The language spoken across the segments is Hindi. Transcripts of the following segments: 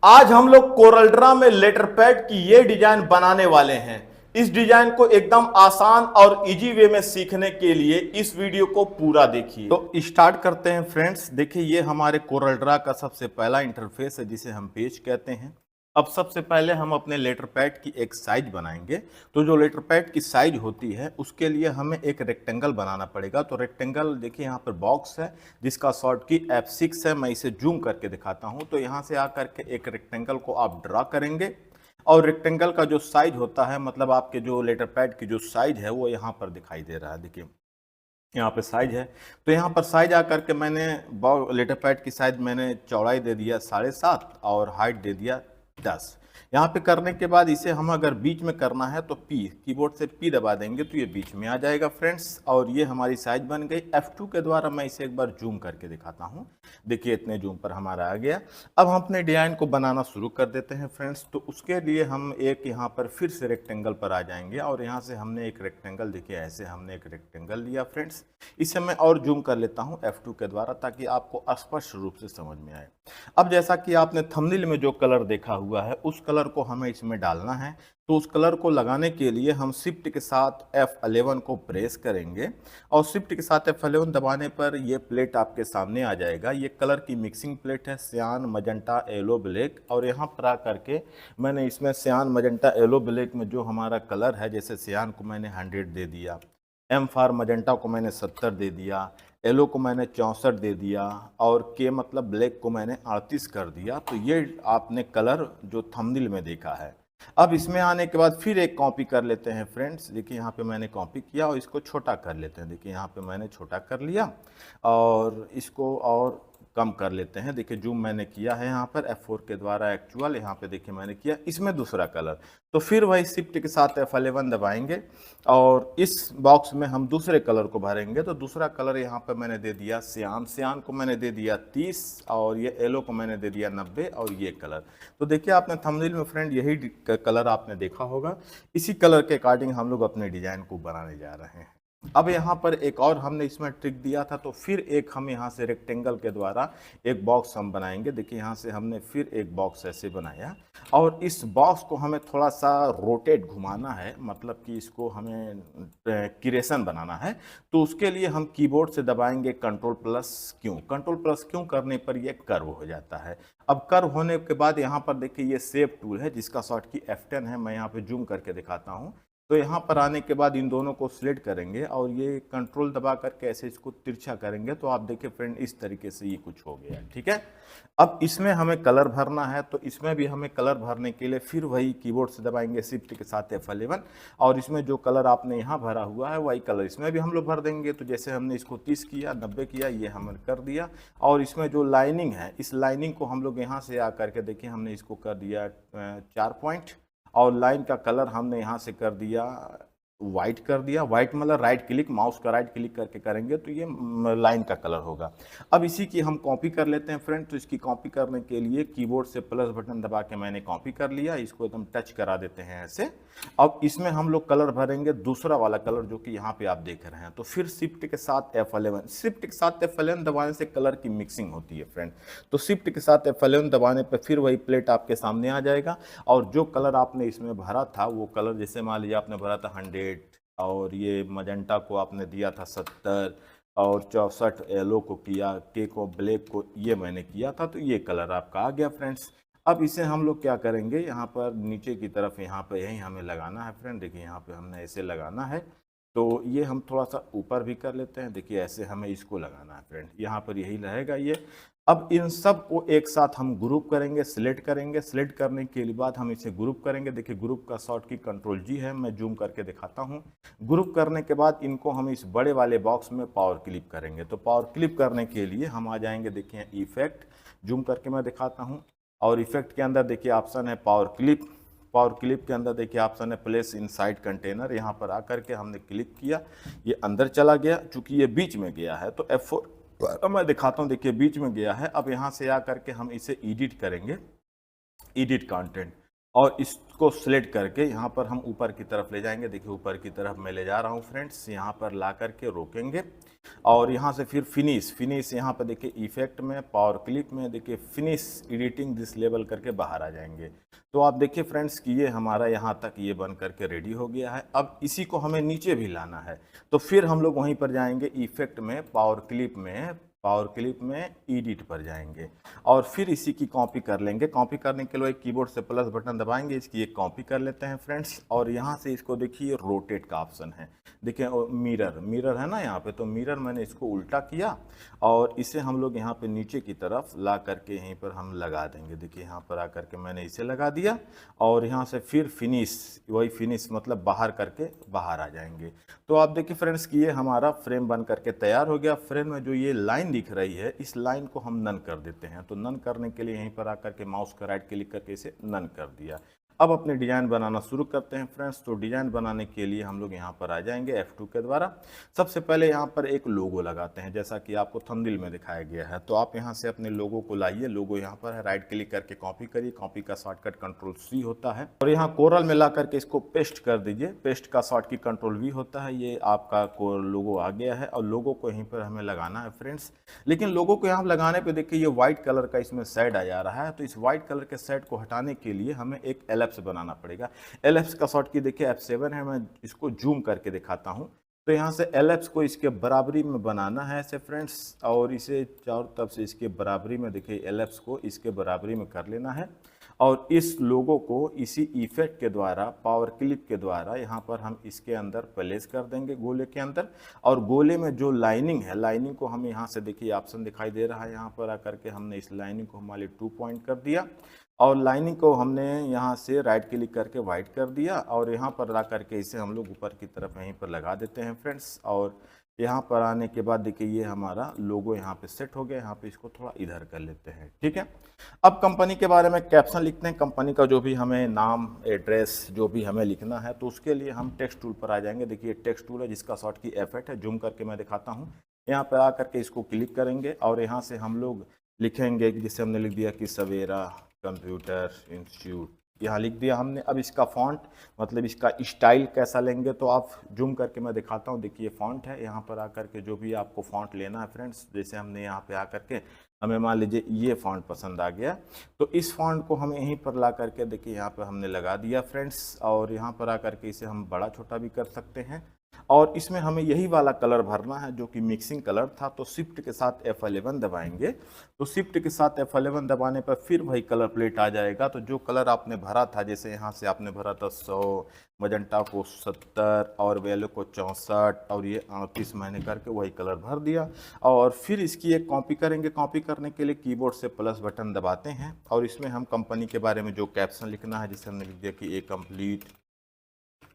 आज हम लोग कोरल में लेटर पैड की ये डिजाइन बनाने वाले हैं। इस डिजाइन को एकदम आसान और इजी वे में सीखने के लिए इस वीडियो को पूरा देखिए। तो स्टार्ट करते हैं फ्रेंड्स। देखिए ये हमारे कोरल का सबसे पहला इंटरफेस है जिसे हम पेज कहते हैं। अब सबसे पहले हम अपने लेटर पैड की एक साइज बनाएंगे। तो जो लेटर पैड की साइज होती है उसके लिए हमें एक रेक्टेंगल बनाना पड़ेगा। तो रेक्टेंगल देखिए यहाँ पर बॉक्स है जिसका शॉर्ट की F6 है। मैं इसे जूम करके दिखाता हूँ। तो यहाँ से आकर के एक रेक्टेंगल को आप ड्रा करेंगे और रेक्टेंगल का जो साइज होता है, मतलब आपके जो लेटर पैड की जो साइज है वो यहाँ पर दिखाई दे रहा है। देखिए यहाँ पे साइज है। तो यहाँ पर साइज आकर के मैंने लेटर पैड की साइज मैंने चौड़ाई दे दिया 7.5 और हाइट दे दिया 10। यहाँ पे करने के बाद इसे हम अगर बीच में करना है तो पी कीबोर्ड से पी दबा देंगे तो ये बीच में आ जाएगा फ्रेंड्स। और ये हमारी साइज बन गई। F2 के द्वारा मैं इसे एक बार जूम करके दिखाता हूँ। देखिए इतने जूम पर हमारा आ गया। अब हम अपने डिजाइन को बनाना शुरू कर देते हैं फ्रेंड्स। तो उसके लिए हम एक यहाँ पर फिर से रेक्टेंगल पर आ जाएंगे और यहाँ से हमने एक रेक्टेंगल, देखिए ऐसे हमने एक रेक्टेंगल लिया फ्रेंड्स। इसे मैं और जूम कर लेता हूँ F2 के द्वारा ताकि आपको स्पष्ट रूप से समझ में आए। अब जैसा कि आपने थंबनेल में जो कलर देखा हुआ है उस कलर को हमें इसमें डालना है। तो उस कलर को लगाने के लिए हम शिफ्ट के साथ F11 को प्रेस करेंगे और शिफ्ट के साथ F11 दबाने पर ये प्लेट आपके सामने आ जाएगा। ये कलर की मिक्सिंग प्लेट है, सियान, मजेंटा, येलो, ब्लैक। और यहाँ पर आ करके मैंने इसमें सियान, मजेंटा, येलो, ब्लैक में जो हमारा कलर है, जैसे सियान को मैंने 100 दे दिया, M फॉर मजेंटा को मैंने 70 दे दिया, येलो को मैंने 64 दे दिया और के मतलब ब्लैक को मैंने 38 कर दिया। तो ये आपने कलर जो थंबनेल में देखा है। अब इसमें आने के बाद फिर एक कॉपी कर लेते हैं फ्रेंड्स। देखिए यहाँ पे मैंने कॉपी किया और इसको छोटा कर लेते हैं। देखिए यहाँ पे मैंने छोटा कर लिया और इसको और कम कर लेते हैं। देखिए जूम मैंने किया है यहाँ पर F4 के द्वारा एक्चुअल। यहाँ पे देखिए मैंने किया इसमें दूसरा कलर। तो फिर वही शिफ्ट के साथ F11 दबाएंगे और इस बॉक्स में हम दूसरे कलर को भरेंगे। तो दूसरा कलर यहाँ पे मैंने दे दिया सियान। सियान को मैंने दे दिया 30 और ये येलो को मैंने दे दिया 90 और ये कलर। तो देखिए आपने थंबनेल में फ्रेंड यही कलर आपने देखा होगा। इसी कलर के अकॉर्डिंग हम लोग अपने डिजाइन को बनाने जा रहे हैं। अब यहाँ पर एक और हमने इसमें ट्रिक दिया था। तो फिर एक हम यहाँ से रेक्टेंगल के द्वारा एक बॉक्स हम बनाएंगे। देखिए यहाँ से हमने फिर एक बॉक्स ऐसे बनाया और इस बॉक्स को हमें थोड़ा सा रोटेट घुमाना है, मतलब कि इसको हमें क्रिएशन बनाना है। तो उसके लिए हम कीबोर्ड से दबाएंगे Ctrl+Q। Ctrl+Q करने पर ये कर्व हो जाता है। अब कर्व होने के बाद यहाँ पर देखिए ये शेप टूल है जिसका शॉर्ट की F10 है। मैं यहाँ पे जूम करके दिखाता हूँ। तो यहाँ पर आने के बाद इन दोनों को सिलेक्ट करेंगे और ये कंट्रोल दबा करके ऐसे इसको तिरछा करेंगे। तो आप देखिए फ्रेंड इस तरीके से ये कुछ हो गया, ठीक है। अब इसमें हमें कलर भरना है। तो इसमें भी हमें कलर भरने के लिए फिर वही कीबोर्ड से दबाएंगे शिफ्ट के साथ F11 और इसमें जो कलर आपने यहाँ भरा हुआ है वही कलर इसमें भी हम लोग भर देंगे। तो जैसे हमने इसको 30 किया, 90 किया, ये हमने कर दिया। और इसमें जो लाइनिंग है इस लाइनिंग को हम लोग यहाँ से आकर के देखिए हमने इसको कर दिया 4 पॉइंट और लाइन का कलर हमने यहाँ से कर दिया वाइट कर दिया। वाइट मतलब राइट क्लिक, माउस का राइट क्लिक करके करेंगे तो ये लाइन का कलर होगा। अब इसी की हम कॉपी कर लेते हैं फ्रेंड। तो इसकी कॉपी करने के लिए कीबोर्ड से प्लस बटन दबा के मैंने कॉपी कर लिया। इसको एकदम टच करा देते हैं ऐसे। अब इसमें हम लोग कलर भरेंगे दूसरा वाला कलर जो कि यहाँ पे आप देख रहे हैं। तो फिर शिफ्ट के साथ F11, शिफ्ट के साथ F11 दबाने से कलर की मिक्सिंग होती है फ्रेंड। तो शिफ्ट के साथ F11 दबाने पर फिर वही प्लेट आपके सामने आ जाएगा और जो कलर आपने इसमें भरा था वो कलर, जैसे मान लीजिए आपने भरा था 100 और ये मजेंटा को आपने दिया था 70 और 64 येलो को किया, के को ब्लैक को ये मैंने किया था। तो ये कलर आपका आ गया फ्रेंड्स। अब इसे हम लोग क्या करेंगे, यहाँ पर नीचे की तरफ यहाँ पर यही हमें लगाना है फ्रेंड। देखिए यहाँ पे हमने ऐसे लगाना है। तो ये हम थोड़ा सा ऊपर भी कर लेते हैं। देखिए ऐसे हमें इसको लगाना है फ्रेंड, यहाँ पर यही रहेगा ये। अब इन सब को एक साथ हम ग्रुप करेंगे, सिलेक्ट करेंगे। सिलेक्ट करने के बाद हम इसे ग्रुप करेंगे। देखिए ग्रुप का शॉर्ट की Ctrl+G है। मैं जूम करके दिखाता हूँ। ग्रुप करने के बाद इनको हम इस बड़े वाले बॉक्स में पावर क्लिप करेंगे। तो पावर क्लिप करने के लिए हम आ जाएंगे, देखिए इफेक्ट, जूम करके मैं दिखाता हूँ। और इफेक्ट के अंदर देखिए ऑप्शन है पावर क्लिप। पावर क्लिप के अंदर देखिए ऑप्शन है प्लेस इनसाइड कंटेनर। यहाँ पर आकर के हमने क्लिक किया, ये अंदर चला गया। चूंकि ये बीच में गया है तो F4 अब मैं दिखाता हूँ। देखिए बीच में गया है। अब यहाँ से आकर के हम इसे एडिट करेंगे, एडिट कंटेंट। और इसको सिलेक्ट करके यहाँ पर हम ऊपर की तरफ ले जाएंगे। देखिए ऊपर की तरफ मैं ले जा रहा हूँ फ्रेंड्स, यहाँ पर ला करके रोकेंगे और यहाँ से फिर फिनिश यहाँ पर देखिए इफेक्ट में, पावर क्लिप में देखिए फिनिश एडिटिंग दिस लेवल करके बाहर आ जाएंगे। तो आप देखिए फ्रेंड्स कि ये हमारा यहाँ तक ये बन करके रेडी हो गया है। अब इसी को हमें नीचे भी लाना है, तो फिर हम लोग वहीं पर जाएंगे इफेक्ट में, पावर क्लिप में एडिट पर जाएंगे और फिर इसी की कॉपी कर लेंगे। कॉपी करने के लिए कीबोर्ड से प्लस बटन दबाएंगे, इसकी एक कॉपी कर लेते हैं फ्रेंड्स। और यहाँ से इसको देखिए रोटेट का ऑप्शन है, देखिए मिरर है ना यहाँ पे, तो मिरर मैंने इसको उल्टा किया और इसे हम लोग यहाँ पे नीचे की तरफ ला करके यहीं पर हम लगा देंगे। देखिए यहाँ पर आकर के मैंने इसे लगा दिया और यहाँ से फिर वही फिनिश मतलब बाहर करके बाहर आ जाएंगे। तो आप देखिए फ्रेंड्स कि ये हमारा फ्रेम बन करके तैयार हो गया। फ्रेम में जो ये लाइन दिख रही है, इस लाइन को हम नन कर देते हैं। तो नन करने के लिए यहीं पर आकर के माउस का राइट क्लिक करके इसे नन कर दिया। अब अपने डिजाइन बनाना शुरू करते हैं फ्रेंड्स। तो डिजाइन बनाने के लिए हम लोग यहाँ पर आ जाएंगे F2 के द्वारा। सबसे पहले यहाँ पर एक लोगो लगाते हैं, जैसा कि आपको थंबनेल में दिखाया गया है। तो आप यहाँ से अपने लोगो को लाइए, लोगो यहाँ पर है, राइट क्लिक करके कॉपी करिए, कॉपी का शॉर्टकट Ctrl+C होता है और यहाँ कोरल में ला करके इसको पेस्ट कर दीजिए। पेस्ट का शॉर्टकट Ctrl+V होता है। ये आपका लोगो आ गया है और लोगो को यहीं पर हमें लगाना है फ्रेंड्स। लेकिन लोगो को यहाँ लगाने पर देखिए ये व्हाइट कलर का इसमें शेड आ जा रहा है, तो इस व्हाइट कलर के शेड को हटाने के लिए हमें एक एलिप्स बनाना पड़ेगा। एलिप्स का शॉर्ट की देखिए F7 है, मैं इसको जूम करके दिखाता हूं। तो यहां से एलिप्स को इसके बराबरी में बनाना है ऐसे फ्रेंड्स, और इसे चारों तरफ से इसके बराबरी में देखिए एलिप्स को इसके बराबरी में कर लेना है और इस लोगो को इसी इफेक्ट के द्वारा, पावर क्लिप के द्वारा यहाँ पर हम इसके अंदर प्लेस कर देंगे गोले के अंदर। और गोले में जो लाइनिंग है, लाइनिंग को हम यहाँ से देखिए ऑप्शन दिखाई दे रहा है, यहाँ पर आकर के हमने इस लाइनिंग को हमारे 2 पॉइंट कर दिया और लाइनिंग को हमने यहाँ से राइट क्लिक करके वाइट कर दिया और यहाँ पर ला करके इसे हम लोग ऊपर की तरफ यहीं पर लगा देते हैं फ्रेंड्स। और यहाँ पर आने के बाद देखिए ये हमारा लोगो यहाँ पे सेट हो गया। यहाँ पे इसको थोड़ा इधर कर लेते हैं, ठीक है। अब कंपनी के बारे में कैप्शन लिखते हैं। कंपनी का जो भी हमें नाम, एड्रेस जो भी हमें लिखना है, तो उसके लिए हम टेक्स्ट टूल पर आ जाएंगे। देखिए टेक्स्ट टूल है जिसका शॉर्ट की F8 है, जूम करके मैं दिखाता हूँ। यहाँ पर आकर के इसको क्लिक करेंगे और यहाँ से हम लोग लिखेंगे, जिससे हमने लिख दिया कि सवेरा कंप्यूटर इंस्टीट्यूट, यहाँ लिख दिया हमने। अब इसका फॉन्ट मतलब इसका स्टाइल कैसा लेंगे, तो आप जूम करके मैं दिखाता हूँ। देखिए फॉन्ट है, यहाँ पर आकर के जो भी आपको फॉन्ट लेना है फ्रेंड्स, जैसे हमने यहाँ पे आकर के हमें मान लीजिए ये फॉन्ट पसंद आ गया, तो इस फॉन्ट को हम यहीं पर ला करके देखिए यहाँ पर हमने लगा दिया फ्रेंड्स। और यहाँ पर आकर के इसे हम बड़ा छोटा भी कर सकते हैं और इसमें हमें यही वाला कलर भरना है जो कि मिक्सिंग कलर था। तो शिफ्ट के साथ F11 दबाएंगे, तो शिफ्ट के साथ F11 दबाने पर फिर वही कलर प्लेट आ जाएगा। तो जो कलर आपने भरा था, जैसे यहाँ से आपने भरा था 100, मजेंटा को 70 और येलो को 64 और ये 38 मैंने करके वही कलर भर दिया। और फिर इसकी एक कॉपी करेंगे। कॉपी करने के लिए कीबोर्ड से प्लस बटन दबाते हैं और इसमें हम कंपनी के बारे में जो कैप्शन लिखना है, जिसे हमने लिख दिया कि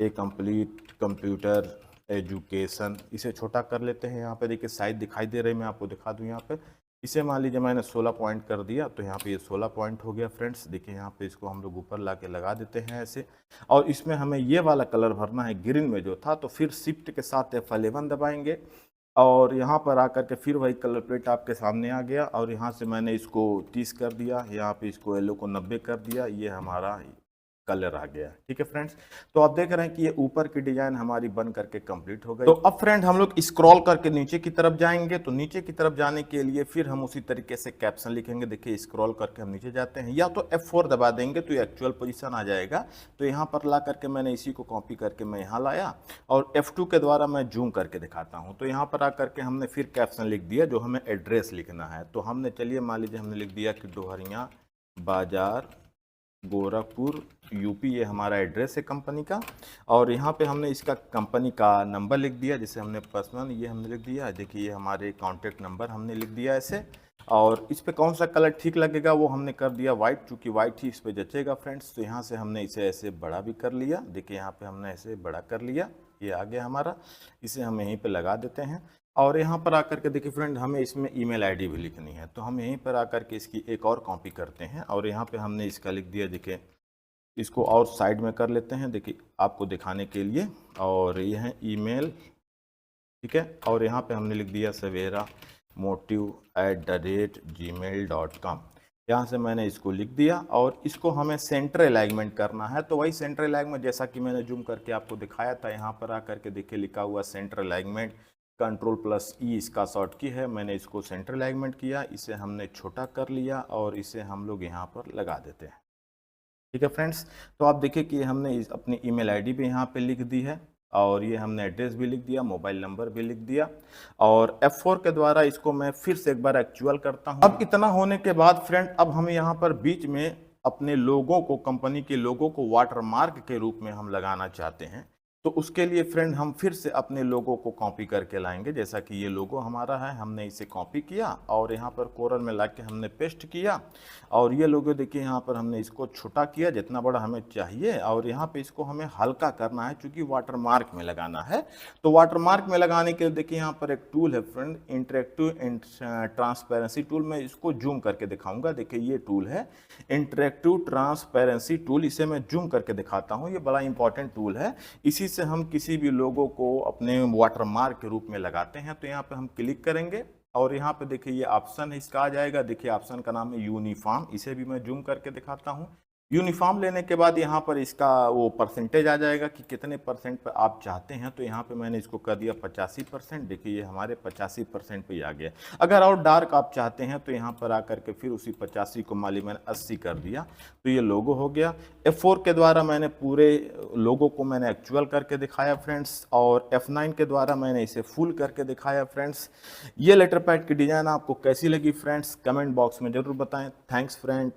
ए कंप्लीट कंप्यूटर एजुकेशन, इसे छोटा कर लेते हैं। यहाँ पे देखिए साइज दिखाई दे रही है, मैं आपको दिखा दूँ। यहाँ पे इसे मान लीजिए मैंने 16 पॉइंट कर दिया, तो यहाँ पे ये 16 पॉइंट हो गया फ्रेंड्स। देखिए यहाँ पे इसको हम लोग ऊपर ला के लगा देते हैं ऐसे। और इसमें हमें ये वाला कलर भरना है, ग्रीन में जो था। तो फिर शिफ्ट के साथ F11 दबाएंगे और यहाँ पर आकर के फिर वही कलर प्लेट आपके सामने आ गया और यहाँ से मैंने इसको 30 कर दिया, यहाँ पे इसको येलो को 90 कर दिया। ये हमारा कलर आ गया, ठीक है फ्रेंड्स। तो आप देख रहे हैं कि ये ऊपर की डिजाइन हमारी बन करके कंप्लीट हो गई। तो अब फ्रेंड हम लोग स्क्रॉल करके नीचे की तरफ जाएंगे। तो नीचे की तरफ जाने के लिए फिर हम उसी तरीके से कैप्शन लिखेंगे। देखिए स्क्रॉल करके हम नीचे जाते हैं, या तो F4 दबा देंगे तो ये एक्चुअल पोजीशन आ जाएगा। तो यहाँ पर ला करके मैंने इसी को कॉपी करके मैं यहाँ लाया और F2 के द्वारा मैं जूम करके दिखाता हूँ। तो यहाँ पर आकर के हमने फिर कैप्शन लिख दिया जो हमें एड्रेस लिखना है। तो हमने चलिए मान लीजिए हमने लिख दिया कि डोहरिया बाजार गोरखपुर यूपी, ये हमारा एड्रेस है कंपनी का। और यहाँ पे हमने इसका कंपनी का नंबर लिख दिया, जिसे हमने पर्सनल ये हमने लिख दिया। देखिए ये हमारे कॉन्टैक्ट नंबर हमने लिख दिया ऐसे। और इस पे कौन सा कलर ठीक लगेगा वो हमने कर दिया वाइट, चूँकि वाइट ही इस पे जचेगा फ्रेंड्स। तो यहाँ से हमने इसे ऐसे बड़ा भी कर लिया। देखिए यहाँ पे हमने ऐसे बड़ा कर लिया, ये आ गया हमारा। इसे हम यहीं पे लगा देते हैं और यहाँ पर आकर के देखिए फ्रेंड हमें इसमें ईमेल आईडी भी लिखनी है। तो हम यहीं पर आकर के इसकी एक और कॉपी करते हैं और यहाँ पे हमने इसका लिख दिया। देखिए इसको और साइड में कर लेते हैं, देखिए आपको दिखाने के लिए। और ये है ईमेल, ठीक है। और यहाँ पे हमने लिख दिया सवेरा motive@gmail.com। यहाँ से मैंने इसको लिख दिया और इसको हमें सेंटर अलाइनमेंट करना है। तो वही सेंटर अलाइनमेंट जैसा कि मैंने जूम करके आपको दिखाया था, यहाँ पर आकर के देखिए लिखा हुआ सेंटर अलाइनमेंट, Ctrl+E इसका शॉर्ट की है। मैंने इसको सेंटर अलाइनमेंट किया, इसे हमने छोटा कर लिया और इसे हम लोग यहाँ पर लगा देते हैं। ठीक है फ्रेंड्स, तो आप देखिए कि हमने अपनी ईमेल आईडी भी यहाँ पे लिख दी है और ये हमने एड्रेस भी लिख दिया, मोबाइल नंबर भी लिख दिया और F4 के द्वारा इसको मैं फिर से एक बार एक्चुअल करता हूँ। अब इतना होने के बाद फ्रेंड, अब हम यहाँ पर बीच में अपने लोगों को, कंपनी के लोगों को वाटरमार्क के रूप में हम लगाना चाहते हैं। तो उसके लिए फ्रेंड हम फिर से अपने लोगों को कॉपी करके लाएंगे। जैसा कि ये लोगो हमारा है, हमने इसे कॉपी किया और यहाँ पर कोरल में लाके हमने पेस्ट किया और ये लोगो देखिए यहाँ पर हमने इसको छोटा किया जितना बड़ा हमें चाहिए और यहाँ पे इसको हमें हल्का करना है क्योंकि वाटरमार्क में लगाना है। तो वाटरमार्क में लगाने के लिए देखिए यहाँ पर एक टूल है फ्रेंड, इंटरेक्टिव ट्रांसपेरेंसी टूल। मैं इसको जूम करके दिखाऊंगा। देखिए ये टूल है इंटरेक्टिव ट्रांसपेरेंसी टूल, इसे मैं जूम करके दिखाता हूँ। ये बड़ा इंपॉर्टेंट टूल है, इसी से हम किसी भी लोगों को अपने वाटरमार्क के रूप में लगाते हैं। तो यहाँ पे हम क्लिक करेंगे और यहाँ पे देखिए ये ऑप्शन है, इसका आ जाएगा। देखिए ऑप्शन का नाम है यूनिफॉर्म, इसे भी मैं जूम करके दिखाता हूँ। यूनिफॉर्म लेने के बाद यहाँ पर इसका वो परसेंटेज आ जाएगा कि कितने परसेंट पर आप चाहते हैं। तो यहाँ पे मैंने इसको कर दिया 85%। देखिए ये हमारे 85% पे ही आ गया। अगर और डार्क आप चाहते हैं तो यहाँ पर आकर के फिर उसी 85 को मान ली मैंने 80 कर दिया, तो ये लोगो हो गया। F4 के द्वारा मैंने पूरे लोगो को मैंने एक्चुअल करके दिखाया फ्रेंड्स और F9 के द्वारा मैंने इसे फुल करके दिखाया फ्रेंड्स। ये लेटर पैड की डिज़ाइन आपको कैसी लगी फ्रेंड्स, कमेंट बॉक्स में ज़रूर बताएं। Thanks friend.